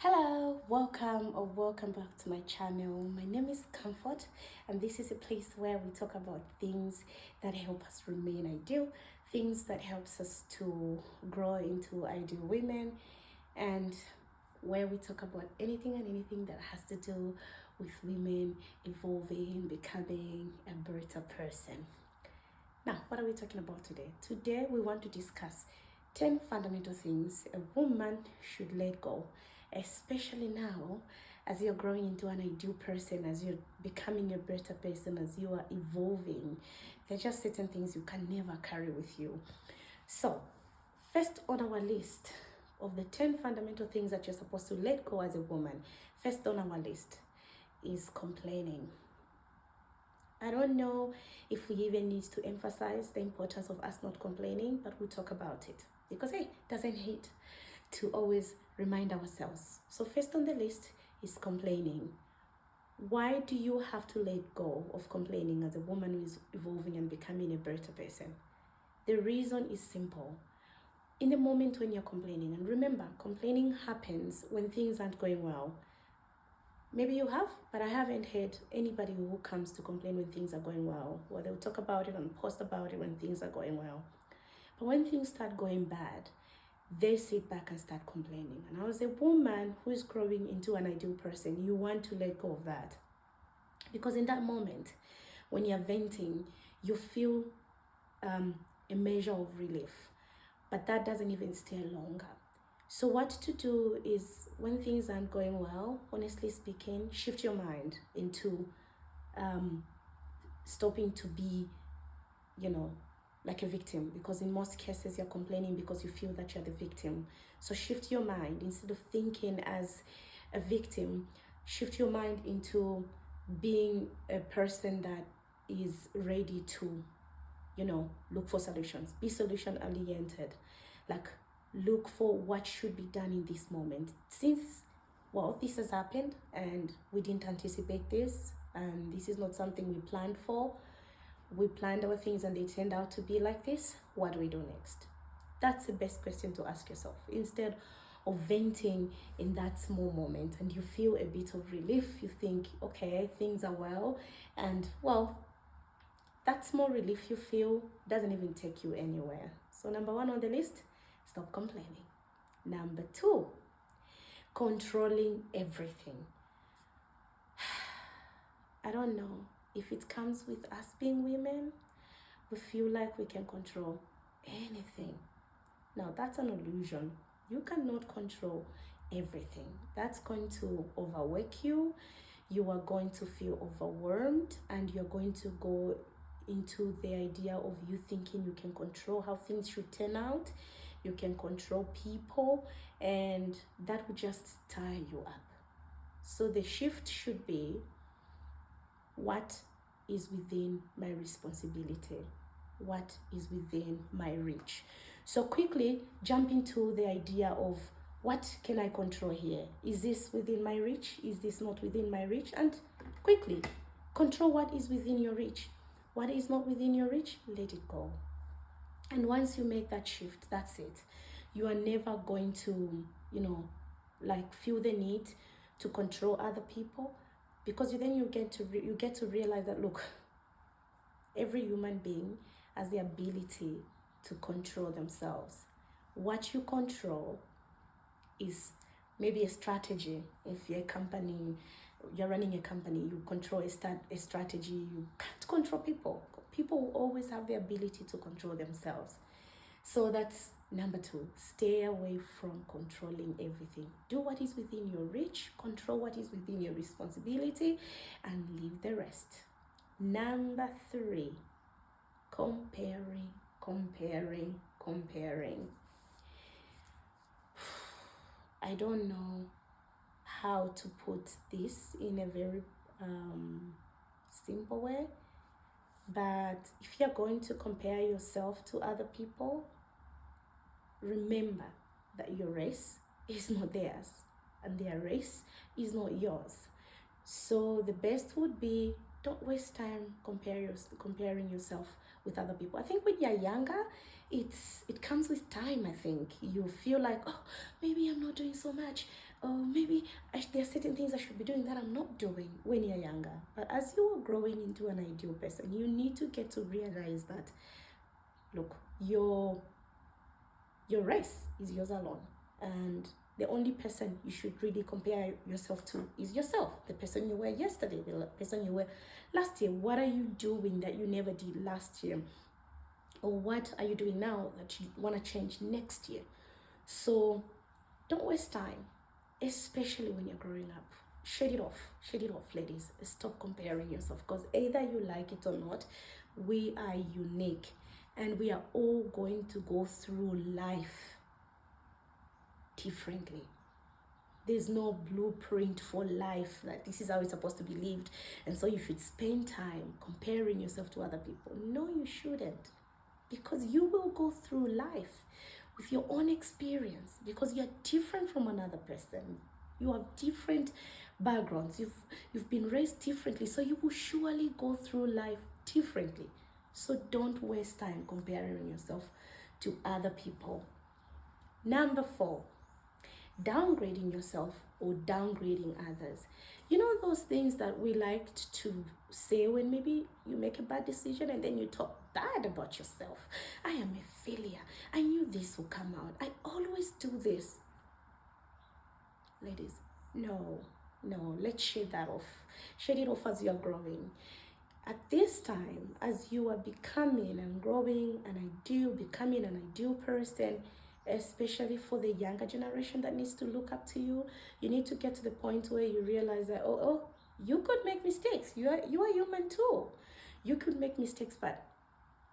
Hello, welcome or welcome back to my channel. My name is Comfort, and this is a place where we talk about things that help us remain ideal, things that helps us to grow into ideal women, and where we talk about anything that has to do with women evolving, becoming a better person. Now, what are we talking about today? Today, we want to discuss 10 fundamental things a woman should let go, especially now as you're growing into an ideal person, as you're becoming a better person, as you are evolving. There are just certain things you can never carry with you. So, first on our list of the 10 fundamental things that you're supposed to let go as a woman, first on our list is complaining. I don't know if we even need to emphasize the importance of us not complaining, but we'll talk about it because hey, it doesn't hurt to always remind ourselves. So first on the list is complaining. Why do you have to let go of complaining as a woman who is evolving and becoming a better person? The reason is simple. In the moment when you're complaining, and remember, complaining happens when things aren't going well. Maybe you have, but I haven't heard anybody who comes to complain when things are going well, or they'll talk about it and post about it when things are going well. But when things start going bad, they sit back and start complaining. And as a woman who is growing into an ideal person, you want to let go of that. Because in that moment, when you're venting, you feel a measure of relief. But that doesn't even stay longer. So what to do is when things aren't going well, honestly speaking, shift your mind into stopping to be, like a victim, because in most cases you're complaining because you feel that you're the victim. So shift your mind. Instead of thinking as a victim, shift your mind into being a person that is ready to, look for solutions. Be solution oriented. Like, look for what should be done in this moment. Since, this has happened and we didn't anticipate this, and this is not something we planned for. We planned our things and they turned out to be like this. What do we do next? That's the best question to ask yourself. Instead of venting in that small moment and you feel a bit of relief, you think, okay, things are well, and that small relief you feel doesn't even take you anywhere. So number one on the list, stop complaining. Number two, controlling everything. I don't know if it comes with us being women, we feel like we can control anything. Now that's an illusion. You cannot control everything. That's going to overwork you. You are going to feel overwhelmed and you're going to go into the idea of you thinking you can control how things should turn out. You can control people, and that will just tie you up. So the shift should be, what is within my responsibility? What is within my reach? So quickly jump into the idea of, what can I control here? Is this within my reach? Is this not within my reach? And quickly control what is within your reach. What is not within your reach, let it go. And once you make that shift, that's it. You are never going to, feel the need to control other people, because then you get to realize that, look, every human being has the ability to control themselves. What you control is maybe a strategy. If you're running a company, you control a strategy. You can't control people. People will always have the ability to control themselves. So that's number two. Stay away from controlling everything. Do what is within your reach, control what is within your responsibility, and leave the rest. Number three, comparing. I don't know how to put this in a very simple way, but if you're going to compare yourself to other people, remember that your race is not theirs and their race is not yours. So the best would be, don't waste time comparing yourself with other people. I think when you're younger, it comes with time. I think you feel like, oh, maybe I'm not doing so much, or maybe there are certain things I should be doing that I'm not doing when you're younger. But as you are growing into an ideal person, you need to get to realize that, look, your race is yours alone, and the only person you should really compare yourself to is yourself. The person you were yesterday, the person you were last year. What are you doing that you never did last year? Or what are you doing now that you want to change next year? So don't waste time, especially when you're growing up. Shut it off, ladies. Stop comparing yourself, because either you like it or not, we are unique, and we are all going to go through life differently. There's no blueprint for life that this is how it's supposed to be lived, and so you should spend time comparing yourself to other people. No, you shouldn't, because you will go through life with your own experience, because you're different from another person. You have different backgrounds. You've been raised differently, so you will surely go through life differently. So don't waste time comparing yourself to other people. Number 4, downgrading yourself or downgrading others. You know those things that we liked to say when maybe you make a bad decision and then you talk bad about yourself. I am a failure. I knew this would come out. I always do this. Ladies, no, let's shade that off. Shade it off as you're growing. At this time, as you are becoming and growing becoming an ideal person, especially for the younger generation that needs to look up to you, you need to get to the point where you realize that, oh, you could make mistakes. You are human too. You could make mistakes, but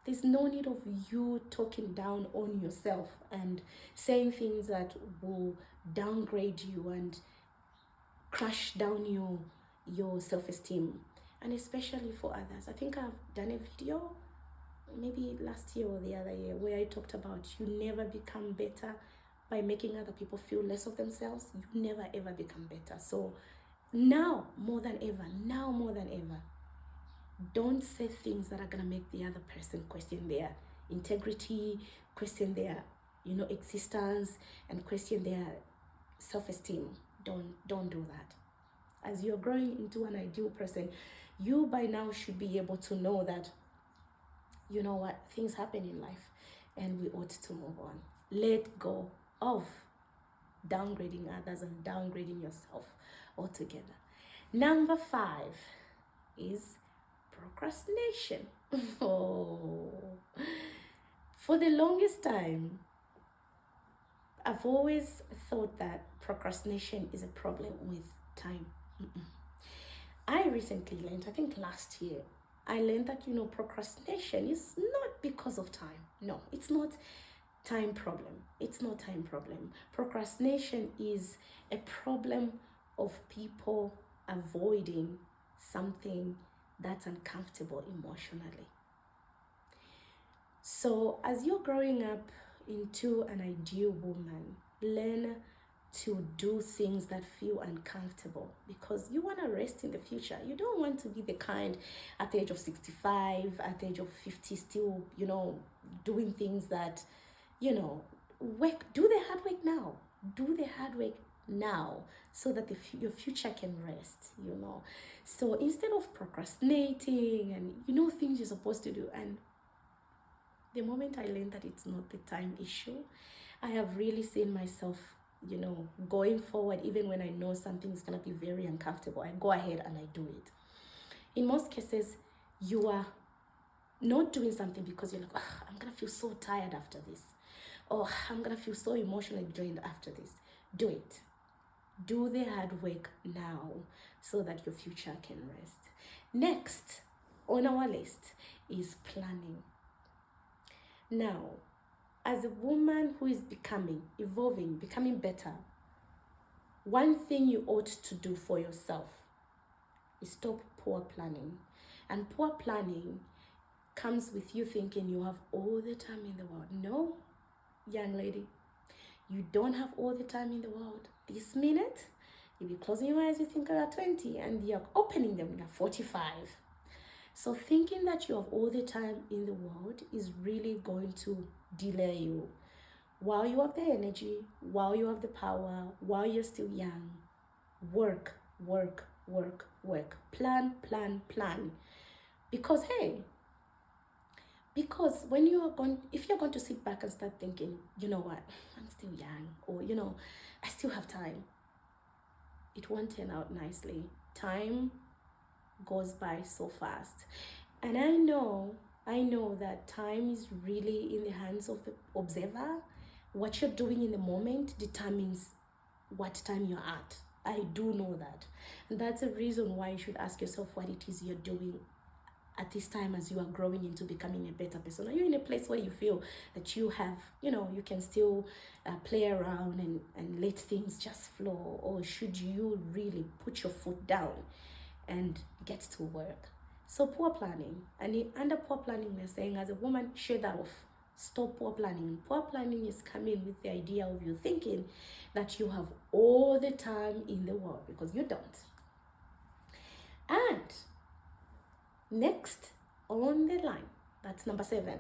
there's no need of you talking down on yourself and saying things that will downgrade you and crush down your self-esteem. And especially for others. I think I've done a video maybe last year or the other year where I talked about you never become better by making other people feel less of themselves. You never ever become better. So now more than ever, don't say things that are gonna make the other person question their integrity, question their existence, and question their self-esteem. Don't do that. As you're growing into an ideal person, you by now should be able to know that, you know what, things happen in life and we ought to move on. Let go of downgrading others and downgrading yourself altogether. Number 5 is procrastination. Oh, for the longest time, I've always thought that procrastination is a problem with time. I recently learned, I think last year, I learned that, procrastination is not because of time. No, it's not time problem. It's not time problem. Procrastination is a problem of people avoiding something that's uncomfortable emotionally. So as you're growing up into an ideal woman, learn to do things that feel uncomfortable, because you want to rest in the future. You don't want to be the kind at the age of 65, at the age of 50, still, doing things that, do the hard work now. Do the hard work now so that your future can rest, So instead of procrastinating and, things you're supposed to do, and the moment I learned that it's not the time issue, I have really seen myself, going forward, even when I know something is going to be very uncomfortable, I go ahead and I do it. In most cases, you are not doing something because you're like, I'm going to feel so tired after this, or I'm going to feel so emotionally drained after this. Do it. Do the hard work now so that your future can rest. Next on our list is planning. Now, as a woman who is evolving, becoming better, one thing you ought to do for yourself is stop poor planning. And poor planning comes with you thinking you have all the time in the world. No, young lady, you don't have all the time in the world. This minute, you'll be closing your eyes, you think you're 20, and you're opening them, you're 45. So thinking that you have all the time in the world is really going to delay you. While you have the energy, while you have the power, while you're still young, work, work, work, work. Plan, plan, plan. Because hey, because when you are going, if you're going to sit back and start thinking, you know what, I'm still young, or I still have time, it won't turn out nicely. Time goes by so fast. And I know that time is really in the hands of the observer. What you're doing in the moment determines what time you're at. I do know that. And that's a reason why you should ask yourself what it is you're doing at this time as you are growing into becoming a better person. Are you in a place where you feel that you have, you can still play around and let things just flow? Or should you really put your foot down and get to work? So poor planning. And under poor planning, we're saying as a woman, shut that off. Stop poor planning. Poor planning is coming with the idea of you thinking that you have all the time in the world, because you don't. And next on the line, that's number 7,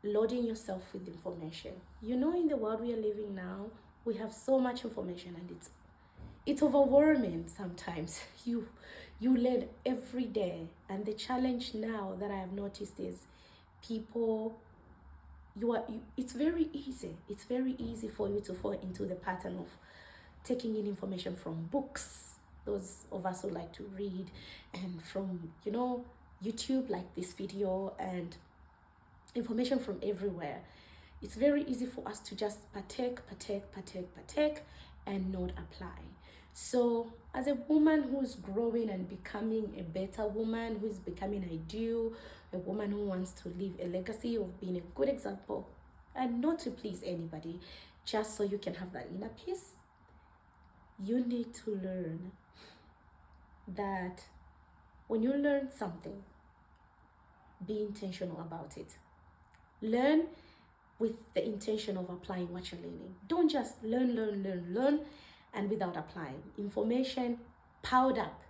loading yourself with information. In the world we are living now, we have so much information, and it's overwhelming sometimes. You learn every day, and the challenge now that I have noticed is people, it's very easy for you to fall into the pattern of taking in information from books, those of us who like to read, and from YouTube, like this video, and information from everywhere. It's very easy for us to just partake and not apply. So as a woman who's growing and becoming a better woman, who's becoming ideal, a woman who wants to leave a legacy of being a good example, and not to please anybody, just so you can have that inner peace, you need to learn that when you learn something, be intentional about it. Learn with the intention of applying what you're learning. Don't just learn, and without applying. Information piled up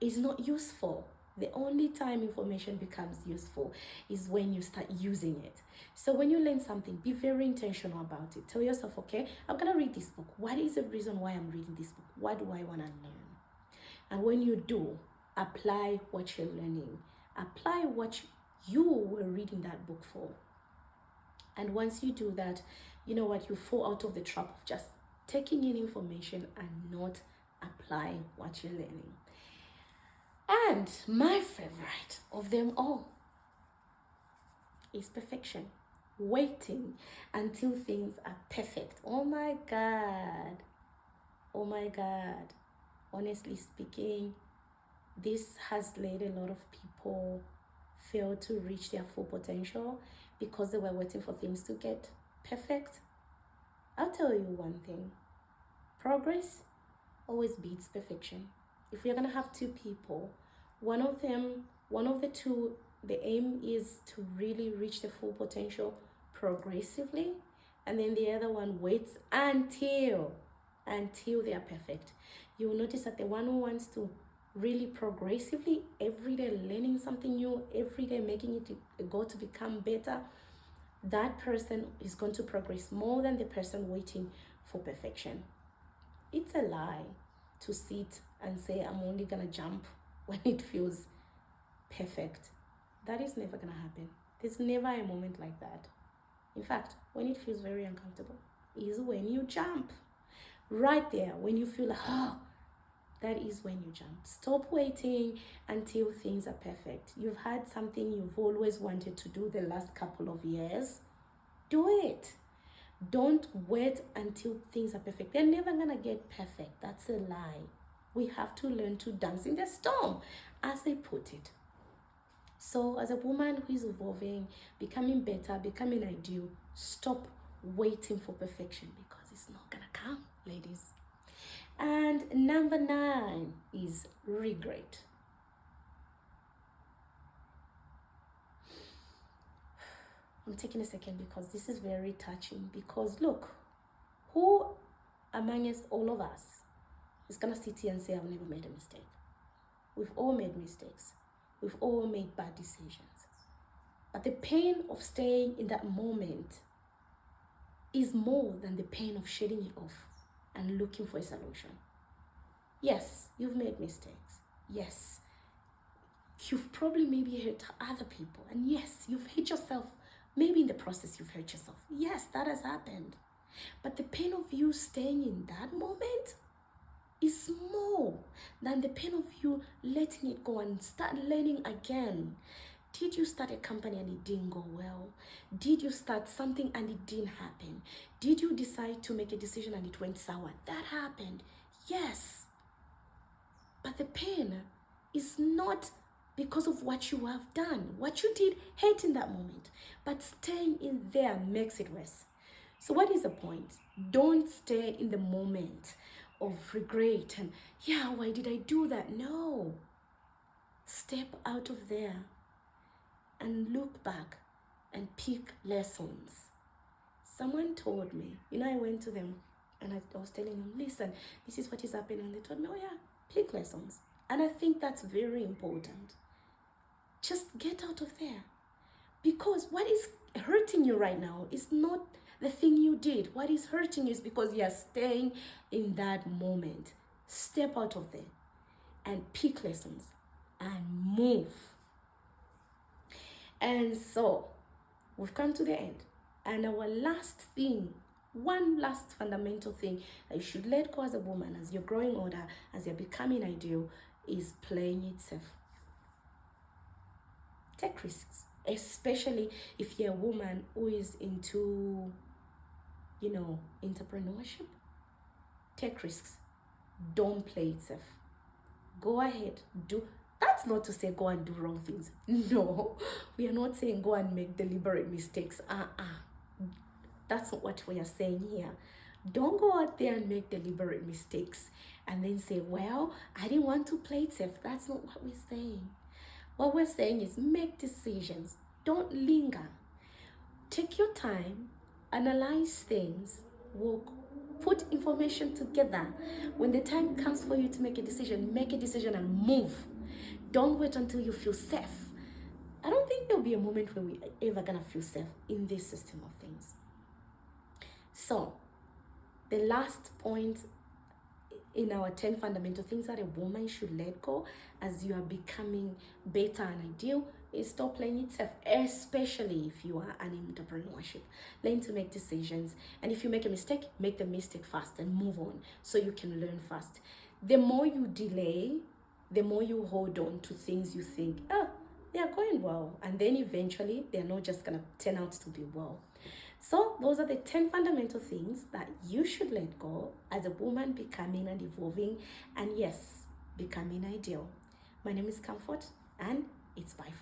is not useful. The only time information becomes useful is when you start using it. So when you learn something, be very intentional about it. Tell yourself, okay, I'm going to read this book. What is the reason why I'm reading this book? What do I want to learn? And when you do, apply what you're learning. Apply what you were reading that book for. And once you do that, you know what, you fall out of the trap of just taking in information and not applying what you're learning. And my favorite of them all is perfection. Waiting until things are perfect. Oh my God. Honestly speaking, this has led a lot of people fail to reach their full potential because they were waiting for things to get perfect. I'll tell you one thing. Progress always beats perfection. If you're going to have 2 people, one of the two, the aim is to really reach the full potential progressively, and then the other one waits until they are perfect. You will notice that the one who wants to really progressively, every day learning something new, every day making it a goal to become better, that person is going to progress more than the person waiting for perfection. It's a lie to sit and say, I'm only gonna jump when it feels perfect. That is never gonna happen. There's never a moment like that. In fact, when it feels very uncomfortable is when you jump. Right there, when you feel like, that is when you jump. Stop waiting until things are perfect. You've had something you've always wanted to do the last couple of years. Do it. Don't wait until things are perfect. They're never gonna get perfect. That's a lie. We have to learn to dance in the storm, as they put it. So as a woman who is evolving, becoming better, becoming ideal, stop waiting for perfection, because it's not gonna come, ladies. And number 9 is regret. I'm taking a second because this is very touching. Because look, who amongst all of us is gonna sit here and say, I've never made a mistake? We've all made mistakes. We've all made bad decisions. But the pain of staying in that moment is more than the pain of shedding it off and looking for a solution. Yes, you've made mistakes. Yes, you've probably maybe hurt other people. And yes, you've hurt yourself. Maybe in the process you've hurt yourself. Yes, that has happened. But the pain of you staying in that moment is more than the pain of you letting it go and start learning again. Did you start a company and it didn't go well? Did you start something and it didn't happen? Did you decide to make a decision and it went sour? That happened. Yes. But the pain is not because of what you have done. What you did hurt in that moment. But staying in there makes it worse. So what is the point? Don't stay in the moment of regret and, yeah, why did I do that? No. Step out of there and look back and pick lessons. Someone told me, I went to them and I was telling them, listen, this is what is happening. And they told me, oh yeah, pick lessons. And I think that's very important. Just get out of there. Because what is hurting you right now is not the thing you did. What is hurting you is because you're staying in that moment. Step out of there and pick lessons and move. And so we've come to the end. And our last thing, one last fundamental thing that you should let go as a woman, as you're growing older, as you're becoming ideal, is playing it safe. Take risks, especially if you're a woman who is into, entrepreneurship. Take risks. Don't play it safe. Go ahead, do. That's not to say go and do wrong things. No, we are not saying go and make deliberate mistakes. That's not what we are saying here. Don't go out there and make deliberate mistakes and then say, well, I didn't want to play it safe. That's not what we're saying. What we're saying is make decisions. Don't linger. Take your time, analyze things, walk, put information together. When the time comes for you to make a decision and move. Don't wait until you feel safe. I don't think there'll be a moment where we're ever gonna feel safe in this system of things. So, the last point in our 10 fundamental things that a woman should let go as you are becoming better and ideal is stop playing it safe, especially if you are an entrepreneurship. Learn to make decisions. And if you make a mistake, make the mistake fast and move on so you can learn fast. The more you delay, the more you hold on to things you think, they are going well. And then eventually, they're not just going to turn out to be well. So those are the 10 fundamental things that you should let go as a woman becoming and evolving and, yes, becoming ideal. My name is Comfort, and it's bye.